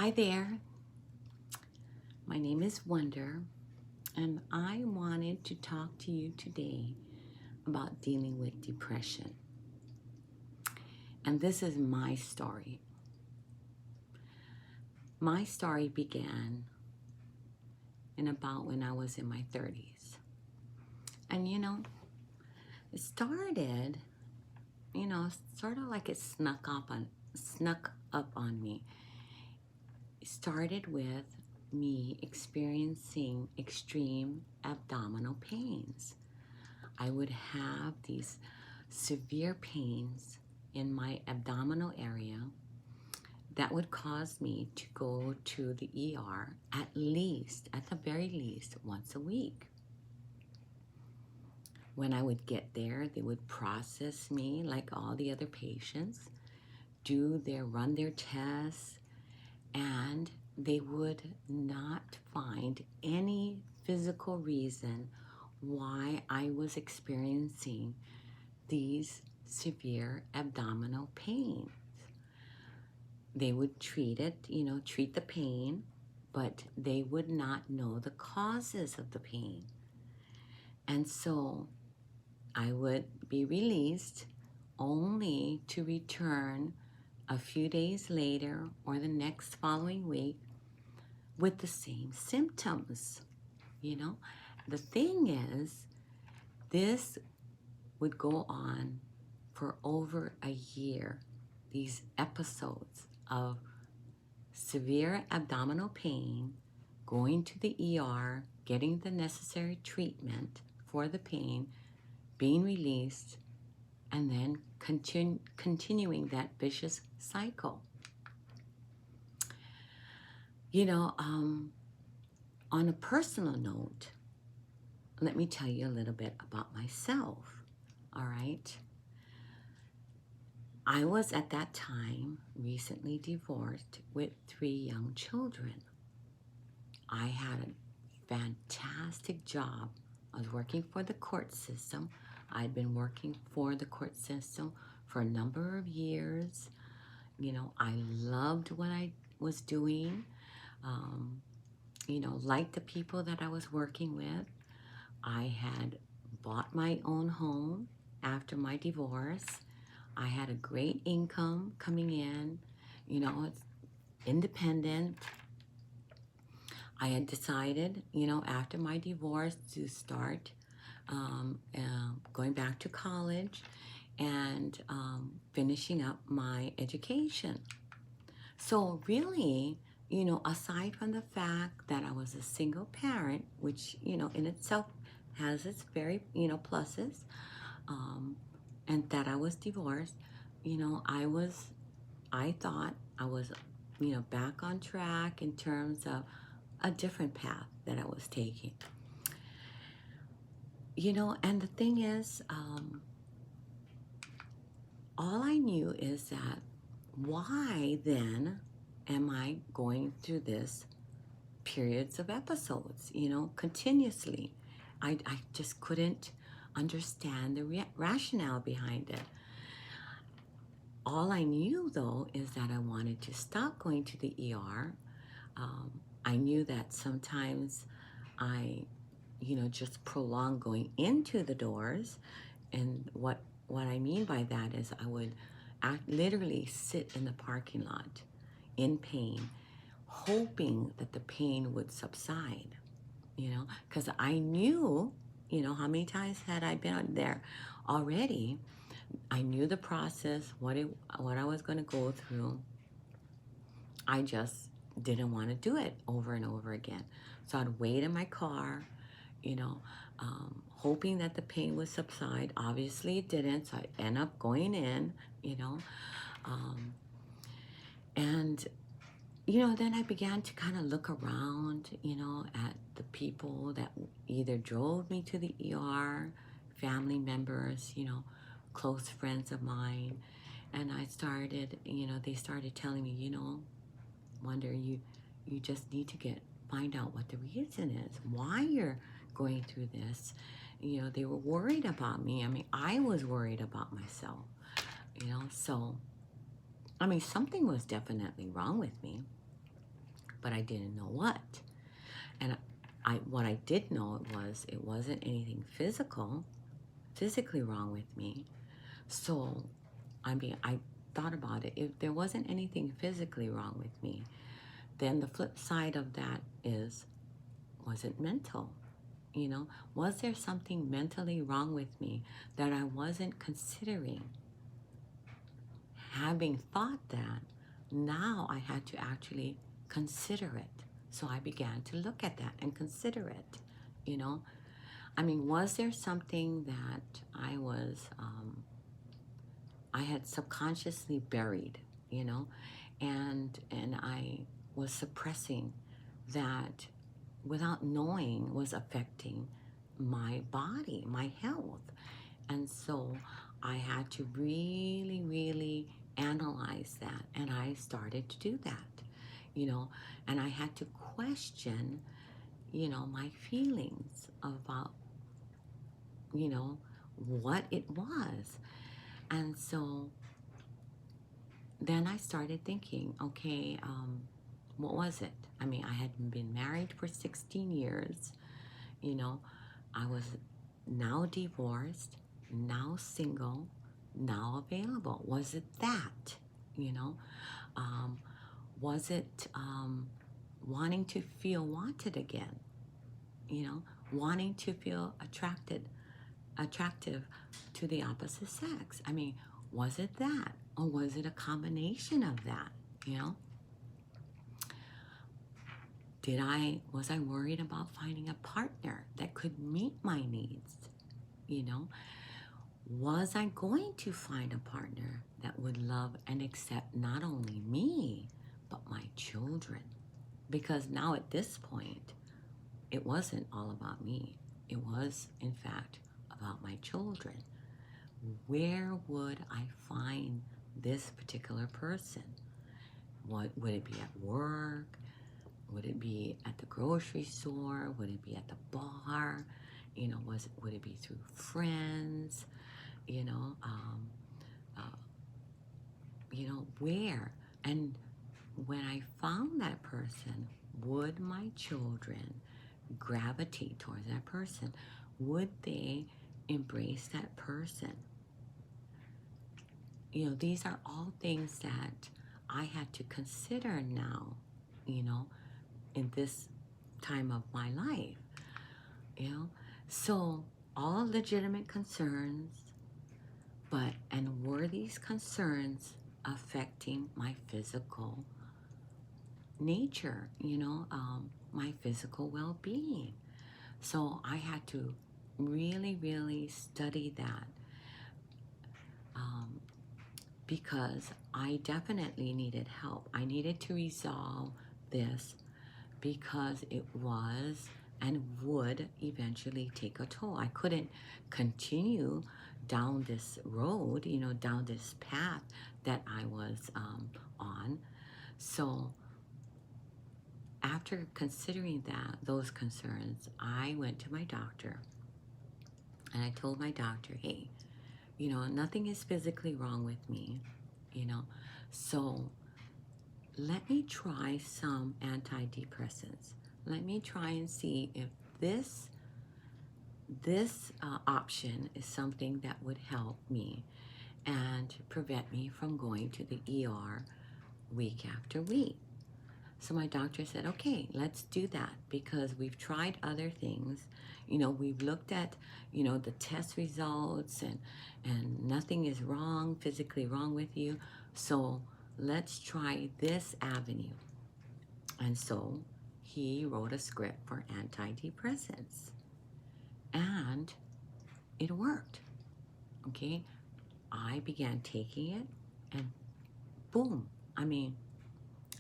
Hi there, my name is Wonder, and I wanted to talk to you today about dealing with depression. And this is my story. My story began in about when I was in my 30s. And it started, sort of like it snuck up on me. It started with me experiencing extreme abdominal pains. I would have these severe pains in my abdominal area that would cause me to go to the ER at the very least, once a week. When I would get there, they would process me like all the other patients, run their tests, and they would not find any physical reason why I was experiencing these severe abdominal pains. They would treat the pain, but they would not know the causes of the pain. And so I would be released only to return a few days later or the next following week with the same symptoms. The thing is, this would go on for over a year, these episodes of severe abdominal pain, going to the ER, getting the necessary treatment for the pain, being released, and then continuing that vicious cycle. On a personal note, let me tell you a little bit about myself, all right? I was at that time recently divorced with 3 young children. I had a fantastic job. I was working for the court system. I'd been working for the court system for a number of years. I loved what I was doing. Liked the people that I was working with. I had bought my own home after my divorce. I had a great income coming in, it's independent. I had decided, after my divorce to start going back to college and finishing up my education. So really, aside from the fact that I was a single parent, which, in itself has its very, pluses, and that I was divorced, I thought I was, back on track in terms of a different path that I was taking. And the thing is, all I knew is that why then am I going through this periods of episodes, continuously? I just couldn't understand the rationale behind it. All I knew, though, is that I wanted to stop going to the ER. I knew that sometimes I, just prolong going into the doors. And what I mean by that is I would literally sit in the parking lot in pain, hoping that the pain would subside, because I knew, how many times had I been out there already. I knew the process, what I was going to go through. I just didn't want to do it over and over again. So I'd wait in my car, hoping that the pain would subside. Obviously it didn't, so I'd end up going in, and then I began to kind of look around, at the people that either drove me to the ER, family members, close friends of mine. And I started, they started telling me, Wonder, you just need to find out what the reason is, why you're going through this. They were worried about me. I mean, I was worried about myself, so, something was definitely wrong with me. but I didn't know what. And what I did know it wasn't anything physically wrong with me. So, I mean, I thought about it. If there wasn't anything physically wrong with me, then the flip side of that is, was it mental? You know, was there something mentally wrong with me that I wasn't considering? Having thought that, now I had to actually consider it. So I began to look at that and consider it, you know. I mean, was there something that I had subconsciously buried, you know, and I was suppressing that without knowing was affecting my body, my health. And so I had to really, really analyze that. And I started to do that, you know, and I had to question, you know, my feelings about, you know, what it was. And so then I started thinking, okay, what was it? I mean, I had been married for 16 years, you know, I was now divorced, now single, now available. Was it that, you know? Um, was it wanting to feel wanted again, you know? Wanting to feel attractive to the opposite sex? I mean, was it that? Or was it a combination of that, you know? Was I worried about finding a partner that could meet my needs, you know? Was I going to find a partner that would love and accept not only me, but my children? Because now at this point, it wasn't all about me. It was, in fact, about my children. Where would I find this particular person? What would it be at work? Would it be at the grocery store? Would it be at the bar? You know, would it be through friends? You know, uh, you know, where? And when I found that person, would my children gravitate towards that person? Would they embrace that person? You know, these are all things that I had to consider now, you know, in this time of my life, you know. So all legitimate concerns, and were these concerns affecting my physical nature, you know, my physical well-being? So I had to really, really study that, because I definitely needed help. I needed to resolve this because it was and would eventually take a toll. I couldn't continue down this road, you know, down this path that I was on. So after considering those concerns, I went to my doctor and I told my doctor, hey, you know, nothing is physically wrong with me, you know, so let me try some antidepressants. Let me try and see if this option is something that would help me and prevent me from going to the ER week after week. So my doctor said, okay, let's do that, because we've tried other things. You know, we've looked at, you know, the test results, and nothing is wrong, physically wrong with you. So let's try this avenue. And so he wrote a script for antidepressants. And it worked. Okay? I began taking it, and boom. I mean,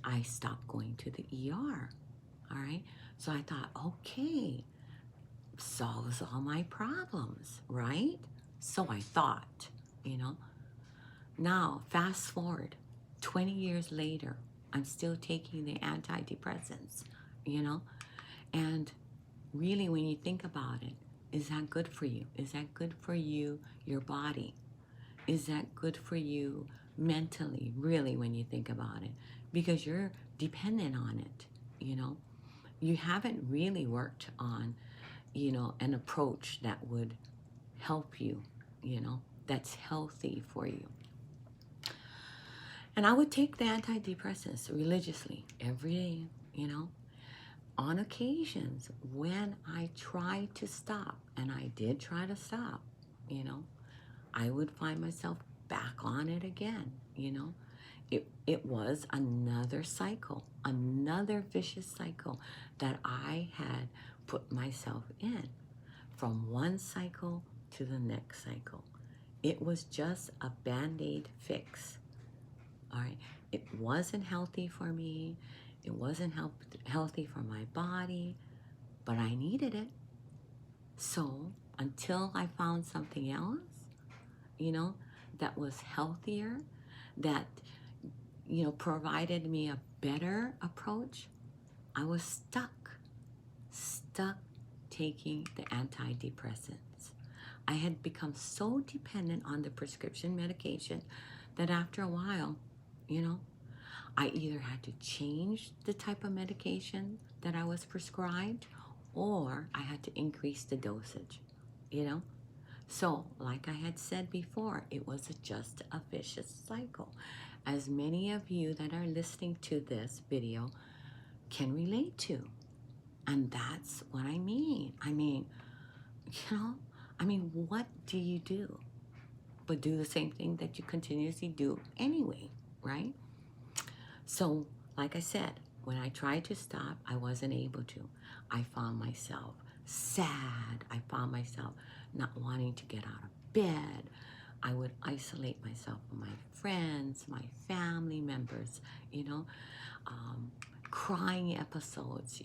I stopped going to the ER. All right? So I thought, okay, solves all my problems, right? So I thought, you know. Now, fast forward 20 years later, I'm still taking the antidepressants, you know. And really, when you think about it, is that good for you? Is that good for you, your body? Is that good for you mentally, really, when you think about it? Because you're dependent on it, you know, you haven't really worked on, an approach that would help you, that's healthy for you. And I would take the antidepressants religiously every day, on occasions when I tried to stop, and I did try to stop, you know, I would find myself back on it again, It was another cycle, another vicious cycle that I had put myself in, from one cycle to the next cycle. It was just a band-aid fix. All right. It wasn't healthy for me. It wasn't healthy for my body, but I needed it. So until I found something else, that was healthier, that, provided me a better approach, I was stuck taking the antidepressants. I had become so dependent on the prescription medication that after a while, I either had to change the type of medication that I was prescribed, or I had to increase the dosage, you know? So, like I had said before, it was just a vicious cycle. As many of you that are listening to this video can relate to. And that's what I mean. You know, what do you do? But do the same thing that you continuously do anyway, right? So, like I said, when I tried to stop, I wasn't able to. I found myself sad. I found myself not wanting to get out of bed. I would isolate myself from my friends, my family members, crying episodes,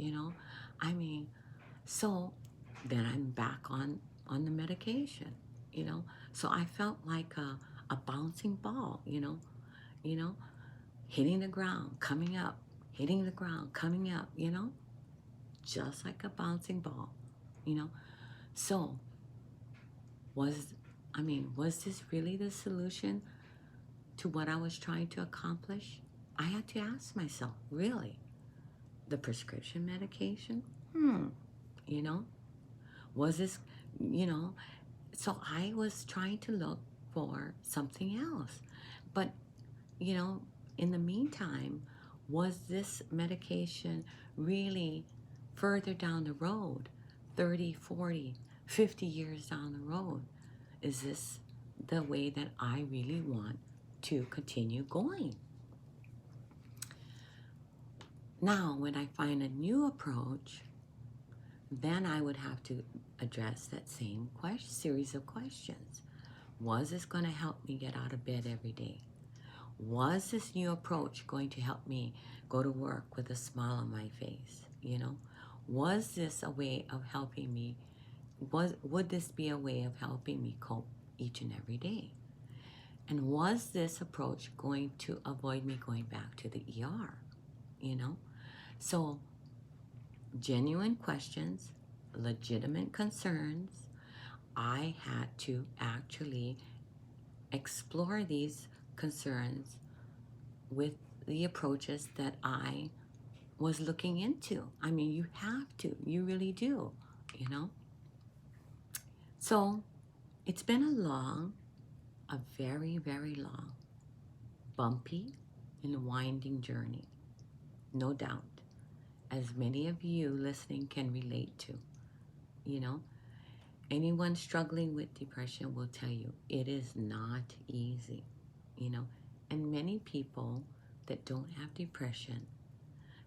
I mean, so then I'm back on the medication, So I felt like a bouncing ball, you know, hitting the ground, coming up, hitting the ground, coming up, just like a bouncing ball, you know. So was this really the solution to what I was trying to accomplish? I had to ask myself, really, the prescription medication? You know, was this, you know, so I was trying to look for something else. But, in the meantime, was this medication really further down the road, 30, 40, 50 years down the road? Is this the way that I really want to continue going? Now, when I find a new approach, then I would have to address that same series of questions. Was this going to help me get out of bed every day? Was this new approach going to help me go to work with a smile on my face? Was this a way of helping me? Would this be a way of helping me cope each and every day? And was this approach going to avoid me going back to the ER? So genuine questions, legitimate concerns. I had to actually explore these concerns with the approaches that I was looking into. You have to, you really do, So it's been a very, very long, bumpy and winding journey, no doubt, as many of you listening can relate to. Anyone struggling with depression will tell you it is not easy, and many people that don't have depression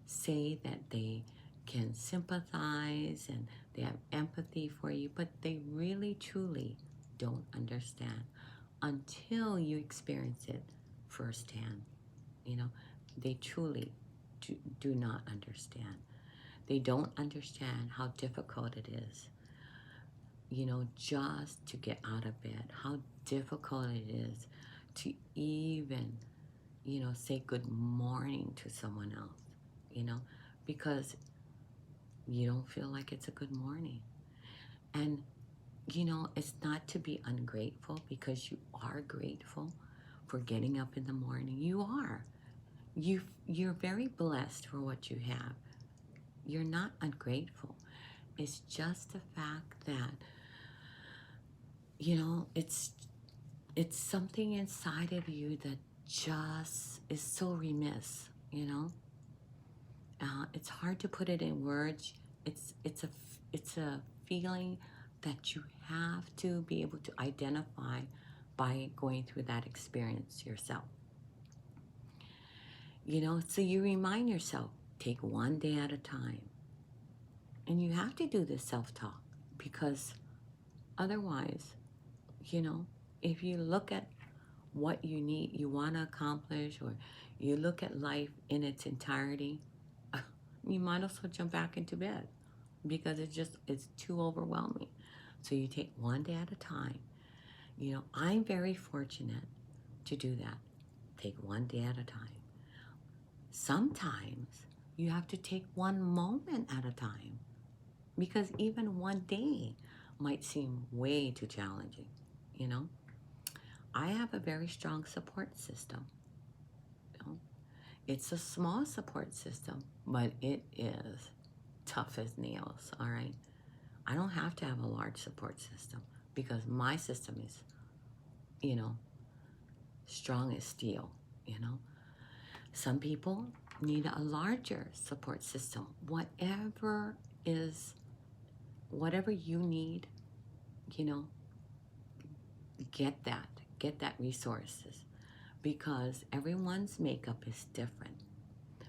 say that they can sympathize and they have empathy for you, but they really truly don't understand until you experience it firsthand. They truly do not understand. They don't understand how difficult it is, just to get out of bed, how difficult it is to even, say good morning to someone else, because you don't feel like it's a good morning. And, it's not to be ungrateful, because you are grateful for getting up in the morning. You are. You're very blessed for what you have. you're not ungrateful. It's just the fact that, it's something inside of you that just is so remiss. It's hard to put it in words. It's a feeling that you have to be able to identify by going through that experience yourself. So you remind yourself, take one day at a time. And you have to do this self-talk, because otherwise, if you look at what you want to accomplish, or you look at life in its entirety, you might as well jump back into bed, because it's too overwhelming. So you take one day at a time. I'm very fortunate to do that. Take one day at a time. Sometimes you have to take one moment at a time, because even one day might seem way too challenging. I have a very strong support system. It's a small support system, but it is tough as nails, all right? I don't have to have a large support system, because my system is, strong as steel. Some people need a larger support system. Whatever you need, you know, get that resources, because everyone's makeup is different.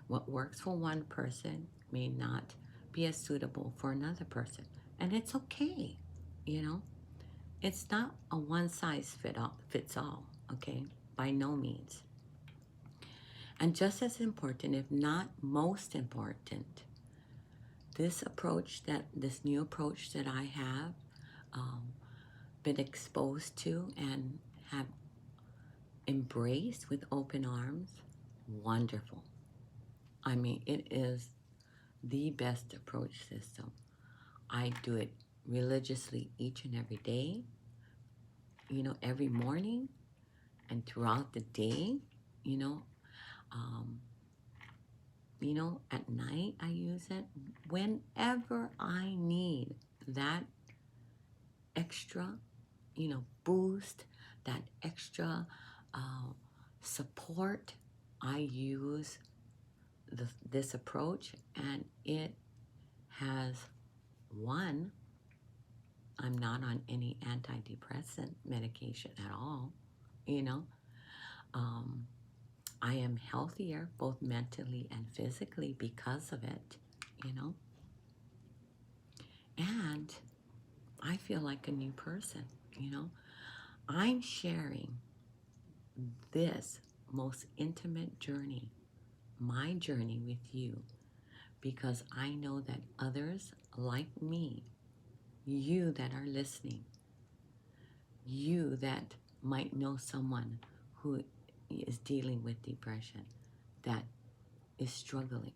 What works for one person may not be as suitable for another person, and it's okay. It's not a one size fits all, okay? By no means. And just as important, if not most important, this new approach that I have been exposed to and have embraced with open arms, wonderful. I mean, it is the best approach system. I do it religiously each and every day, every morning and throughout the day, um, at night I use it whenever I need that extra, boost, that extra support. I use this approach, and it has one. I'm not on any antidepressant medication at all, Um, I am healthier both mentally and physically because of it, and I feel like a new person, I'm sharing this most intimate journey, my journey with you, because I know that others like me, you that are listening, you that might know someone who is dealing with depression, that is struggling.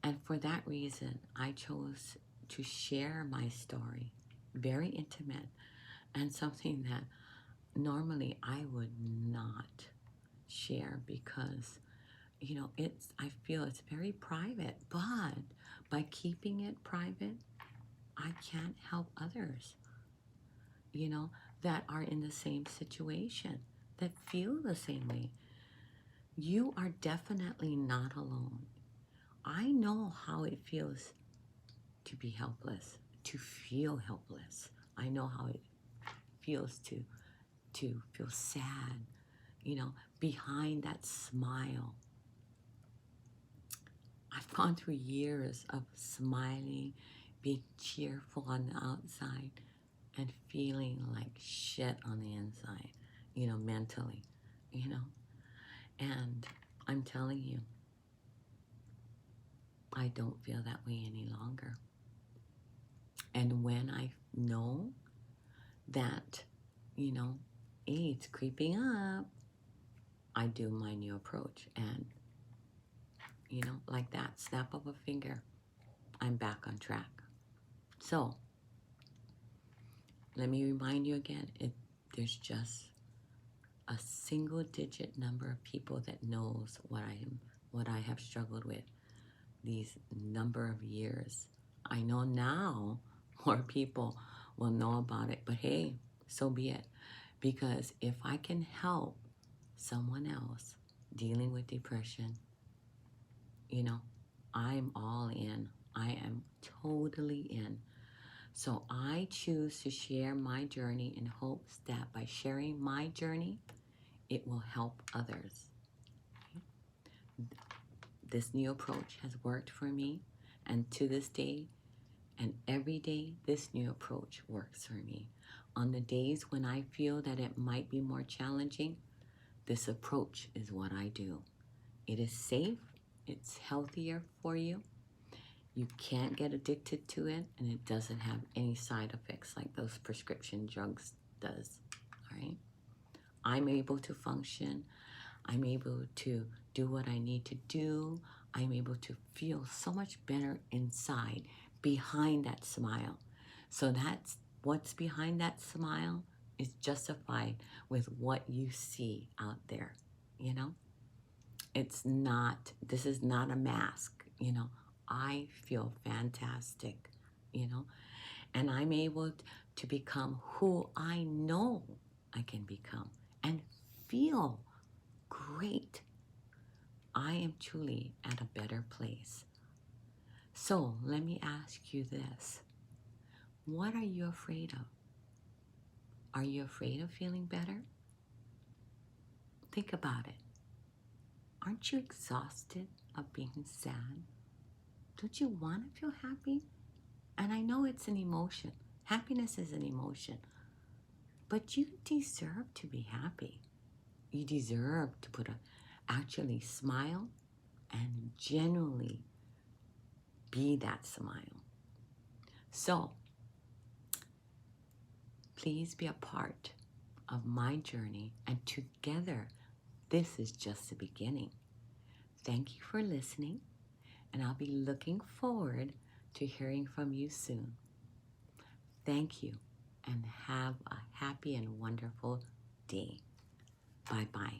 And for that reason, I chose to share my story, very intimate, and something that normally I would not share, because I feel it's very private. But by keeping it private, I can't help others, that are in the same situation, that feel the same way. You are definitely not alone. I know how it feels to be helpless, to feel helpless. I know how it feels to feel sad, behind that smile. I've gone through years of smiling, being cheerful on the outside, and feeling like shit on the inside, mentally, And I'm telling you, I don't feel that way any longer. And when I know that, hey, it's creeping up, I do my new approach. And, like that, snap of a finger, I'm back on track. So, let me remind you again, there's just a single digit number of people that knows what I have struggled with. these number of years. I know now more people will know about it, but hey, so be it. Because if I can help someone else dealing with depression, you know, I'm all in. I am totally in. So I choose to share my journey in hopes that by sharing my journey, it will help others. This new approach has worked for me, and to this day and every day, this new approach works for me. On the days when I feel that it might be more challenging, this approach is what I do. It is safe, it's healthier for you. You can't get addicted to it, and it doesn't have any side effects like those prescription drugs does. All right? I'm able to function. I'm able to do what I need to do. I'm able to feel so much better inside behind that smile. So that's what's behind that smile is justified with what you see out there, you know? It's not, this is not a mask, you know? I feel fantastic, you know? And I'm able to become who I know I can become and feel great. I am truly at a better place. So let me ask you this. What are you afraid of? Are you afraid of feeling better? Think about it. Aren't you exhausted of being sad? Don't you want to feel happy? And I know it's an emotion. Happiness is an emotion. But you deserve to be happy. You deserve to actually smile and genuinely be that smile. So, please be a part of my journey, and together, this is just the beginning. Thank you for listening, and I'll be looking forward to hearing from you soon. Thank you, and have a happy and wonderful day. Bye-bye.